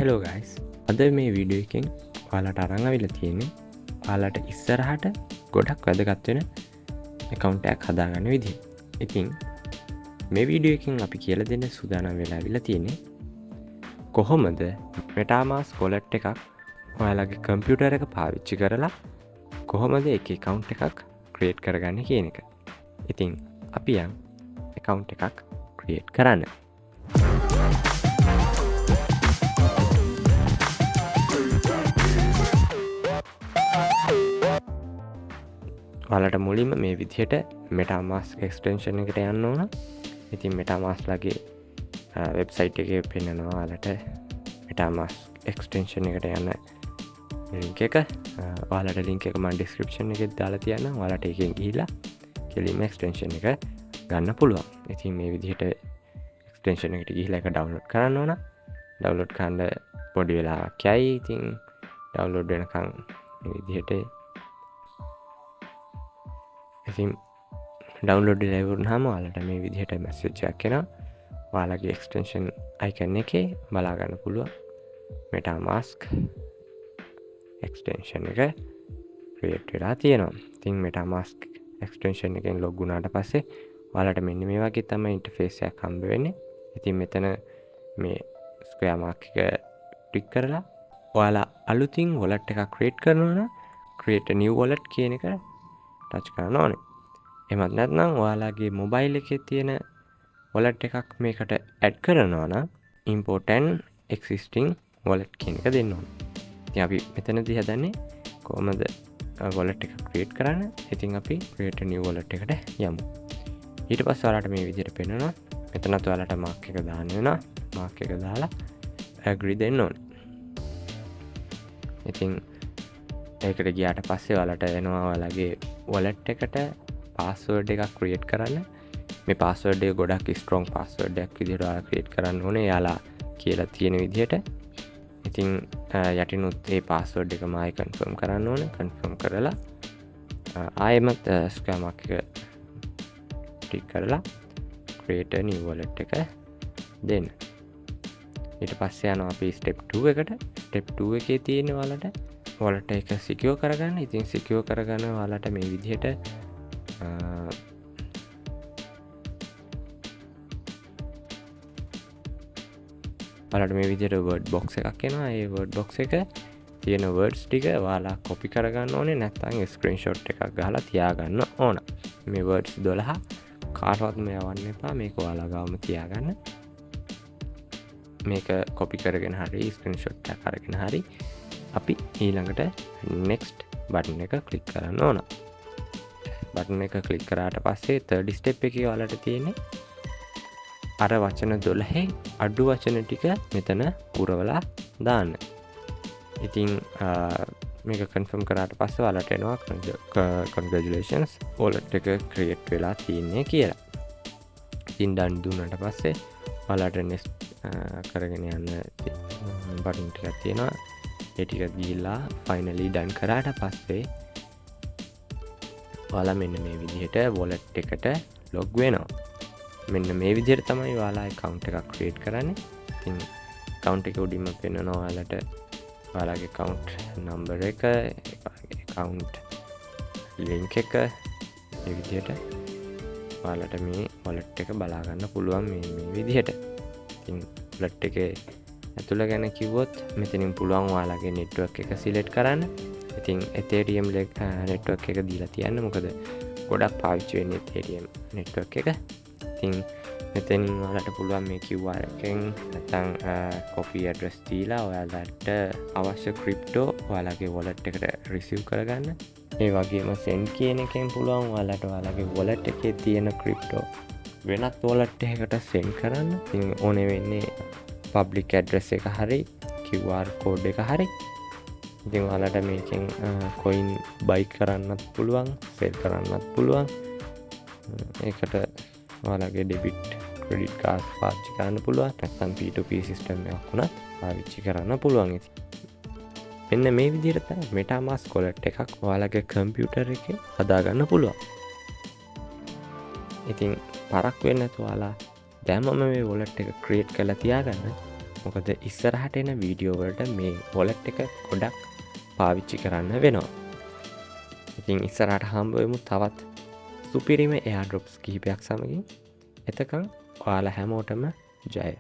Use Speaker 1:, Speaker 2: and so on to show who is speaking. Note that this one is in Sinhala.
Speaker 1: හෙලෝ ගයිස්, අද මේ වීඩියෝ එකෙන් ඔයාලට අරන් අවිල්ලා තියෙන්නේ ඔයාලට ඉස්සරහට ගොඩක් වැදගත් වෙන account එකක් හදාගන්න විදිහ. ඉතින් මේ වීඩියෝ එකෙන් අපි කියලා දෙන්න සූදානම් වෙලා අවිල්ලා තියෙන්නේ කොහොමද MetaMask wallet එකක් ඔයාලගේ කම්පියුටර් එක පාවිච්චි කරලා කොහොමද එක account එකක් create කරගන්නේ කියන එක. ඉතින් අපි යන් account එකක් create කරන්න. ඔයාලට මුලින්ම මේ විදිහට MetaMask extension එකට යන්න ඕන. ඉතින් MetaMask ලගේ වෙබ්සයිට් එකේ පෙන්නනවා ඔයාලට MetaMask extension එකට යන link එක. ඔයාලට link එක මම description එකේ දාලා තියන්නම්. ඔයාලට එකෙන් ගිහිල්ලා කෙලින්ම extension එක ගන්න පුළුවන්. ඉතින් මේ විදිහට extension එකට ගිහිල්ලා ඒක download කරන්න ඕන. download කරන්න පොඩි වෙලාවක් යයි. ඉතින් download වෙනකන් මේ විදිහට ඉතින් ඩවුන්ලෝඩ් වෙලා ඉවරනහම ඔයාලට මේ විදිහට මැසේජ් එකක් එනවා. ඔයාලගේ එක්ස්ටෙන්ෂන් අයිකන් එකේ බලා ගන්න පුළුවන් MetaMask එක්ස්ටෙන්ෂන් එක ක්‍රියේට් වෙලා තියෙනවා. ඉතින් MetaMask එක්ස්ටෙන්ෂන් එකෙන් ලොග් වුණාට පස්සේ ඔයාලට මෙන්න මේ වගේ තමයි ඉන්ටර්ෆේස් එකක් හම්බ වෙන්නේ. ඉතින් මෙතන මේ ස්ක්වෙයාර් මාක් එක ක්ලික් කරලා ඔයාලා අලුතින් wallet එකක් ක්‍රියේට් කරනවා නම් create a new wallet කියන එක ටච් කරන්න ඕනේ. එහෙමත් නැත්නම් ඔයාලගේ මොබයිල් එකේ තියෙන wallet එකක් මේකට ඇඩ් කරනවා නම් import an existing wallet කියන එක දෙන්න ඕනේ. ඉතින් අපි මෙතනදී හදන්නේ කොහොමද wallet එක create කරන්න. ඉතින් අපි create a new wallet එකට යමු. ඊට පස්සේ ඔයාලට මේ විදිහට පෙන්නනවා. මෙතනත් ඔයාලට mark එක දාන්න වෙනවා. mark එක දාලා agree දෙන්න ඕනේ. ඉතින් ඒකට ගියාට පස්සේ ඔයාලට එනවා ඔයාලගේ wallet එකට password එකක් create කරන්න. මේ password එක ගොඩක් strong password එකක් විදිහට ඔයාලා create කරන්න ඕනේ. එයාලා කියලා තියෙන විදිහට. ඉතින් යටිනුත් ඒ password එකම ආයෙ confirm කරන්න ඕනේ. confirm කරලා ආයෙමත් square mark එක ටික් කරලා create a new wallet එක දෙන්න. ඊට පස්සේ යනවා අපි step 2 එකට. step 2 එකේ තියෙන ඔයාලට wallet එක secure කරගන්න. ඉතින් secure කරගන්න ඔයාලට මේ විදිහට ඔයාලට මේ විදිහට word box එකක් එනවා. ඒ word box එක තියෙන words ටික ඔයාලා copy කරගන්න ඕනේ. නැත්නම් screenshot එකක් ගහලා තියාගන්න ඕන. මේ words 12 කාටවත්ම යවන්න එපා. මේක ඔයාලා ගාවම තියාගන්න. මේක copy කරගෙන හරි screenshot එකක් අරගෙන හරි අපි ඊළඟට next බටන් එක ක්ලික් කරන්න ඕන. බටන් එක ක්ලික් කරාට පස්සේ third step එකේ ඔයාලට තියෙන්නේ අර වචන 12 අඩු වචන ටික මෙතන පුරවලා දාන්න. ඉතින් මේක confirm කරාට පස්සේ ඔයාලට එනවා congratulations wallet එක create වෙලා තියෙන්නේ කියලා. ඉතින් done දුන්නාට පස්සේ ඔයාලට next කරගෙන යන්න බටන් ටිකක් තියෙනවා. ඒ ටික ගිහිල්ලා finally done කරාට පස්සේ ඔයාලා මෙන්න මේ විදිහට wallet එකට log වෙනවා. මෙන්න මේ විදිහට තමයි ඔයාලා account එකක් create කරන්නේ. ඉතින් account එක උඩින්ම පෙන්නනවා ඔයාලට ඔයාලගේ account number එක, account link එක මේ විදිහට ඔයාලට මේ wallet එක බලා ගන්න පුළුවන් මේ විදිහට. ඉතින් wallet එකේ ඇතුළ ගැන කිව්වොත් මෙතනින් පුළුවන් ඔයාලගේ network එක select කරන්න. ඉතින් Ethereum network එක දීලා තියන්න. මොකද ගොඩක් පාවිච්චි වෙන්නේ Ethereum network එක. ඉතින් මෙතනින් ඔයාලට පුළුවන් මේ QR එකෙන් නැත්නම් copy address දීලා ඔයාලට අවශ්‍ය crypto ඔයාලගේ wallet එකට receive කරගන්න. ඒ වගේම send කියන එකෙන් පුළුවන් ඔයාලට ඔයාලගේ wallet එකේ තියෙන crypto වෙනත් wallet එකකට send කරන්න. ඉතින් ඕනේ වෙන්නේ public address එක හරි QR code එක හරි. ඉතින් ඔයාලට මේකෙන් coin buy කරන්නත් පුළුවන්, sell කරන්නත් පුළුවන්. ඒකට ඔයාලගේ debit credit card පාවිච්චි කරන්න පුළුවන්. නැත්නම් P2P system එකක් වුණත් පාවිච්චි කරන්න පුළුවන්. ඉතින් මෙන්න මේ විදිහට තමයි MetaMask wallet එකක් ඔයාලගේ කම්පියුටර් එකේ හදාගන්න පුළුවන්. ඉතින් පරක් වෙන්නේ නැතුව ඔයාලා දැම්මම මේ wallet එක create කරලා තියාගන්න. මොකද ඉස්සරහට එන වීඩියෝවලට මේ වොලට් එක ගොඩක් පාවිච්චි කරන්න වෙනවා. ඉතින් ඉස්සරහට හම්බවෙමු තවත් සුපිරිම එයාඩ්‍රොප්ස් කිහිපයක් සමගින්. එතකං ඔයාලා හැමෝටම ජය.